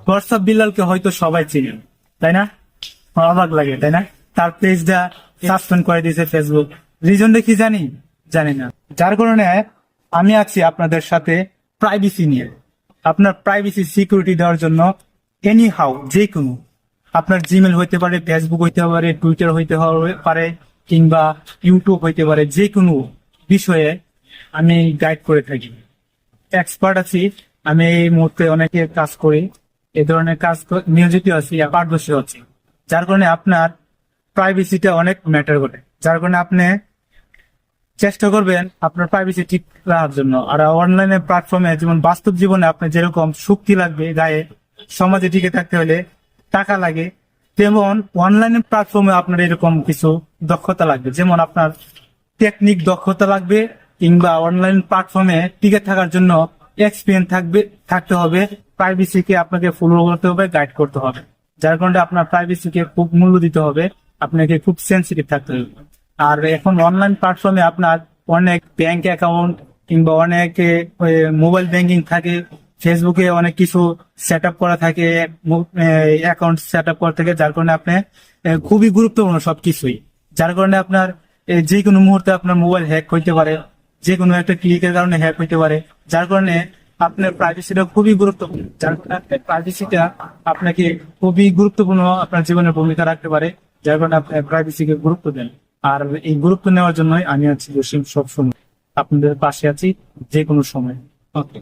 WhatsApp বিল্লালকে হয়তো সবাই চিনেন, তাই না? অবাক লাগে, তাই না? তার পেজটা সাসপেন্ড করে দিয়েছে ফেসবুক। রিজনটা কি জানি না। যার কারণে আমি আছি আপনাদের সাথে প্রাইভেসি নিয়ে, আপনার প্রাইভেসি সিকিউরিটি দেওয়ার জন্য। এনি হাউ, যে কোনো, আপনার জিমেল হইতে পারে, ফেসবুক হইতে পারে, টুইটার হইতে পারে, কিংবা ইউটিউব হইতে পারে, যে কোনো বিষয়ে আমি গাইড করে থাকি। এক্সপার্ট আছি আমি এই মুহূর্তে, অনেকে কাজ করি, এই ধরনের কাজ নিয়োজিত আছি, পারদর্শী আছি। যার কারণে আপনার প্রাইভেসিটা অনেক ম্যাটার করে। যার কারণে আপনি চেষ্টা করবেন আপনার প্রাইভেসি ঠিক রাখার জন্য। আর অনলাইনে প্ল্যাটফর্মে, যেমন বাস্তব জীবনে আপনার যেরকম শক্তি লাগবে গায়ে, সমাজে টিকে থাকতে হলে টাকা লাগে, তেমন অনলাইন প্ল্যাটফর্মে আপনার এরকম কিছু দক্ষতা লাগবে। যেমন আপনার টেকনিক দক্ষতা লাগবে, কিংবা অনলাইন প্ল্যাটফর্মে টিকে থাকার জন্য এক্সপিরিয়েন্স থাকতে হবে। প্রাইভেসিকে আপনাকে ফলো করতে হবে, গাইড করতে হবে। যার কারণে আপনার প্রাইভেসিকে খুব মূল্য দিতে হবে, আপনাকে খুব সেন্সিটিভ থাকতে হবে। আর এখন অনলাইন প্ল্যাটফর্মে আপনার অনেক ব্যাংক অ্যাকাউন্ট কিংবা অনেক মোবাইল ব্যাংকিং থাকে, ফেসবুকে অনেক কিছু সেট আপ করা থাকে, অ্যাকাউন্ট সেট আপ করা থাকে। যার কারণে আপনি খুবই গুরুত্বপূর্ণ সবকিছুই। যার কারণে আপনার যে কোনো মুহূর্তে আপনার মোবাইল হ্যাক হইতে পারে, যে কোনো একটা ক্লিকের কারণে হ্যাক হইতে পারে। যার কারণে আপনার প্রাইভেসিটা খুবই গুরুত্বপূর্ণ। যার কারণে আপনার প্রাইভেসিটা আপনাকে খুবই গুরুত্বপূর্ণ আপনার জীবনের ভূমিকা রাখতে পারে। যার কারণে আপনি প্রাইভেসিকে গুরুত্ব দেন। আর এই গুরুত্ব নেওয়ার জন্যই আমি আছি জসিম, সবসময় আপনাদের পাশে আছি, যে কোনো সময়। ওকে।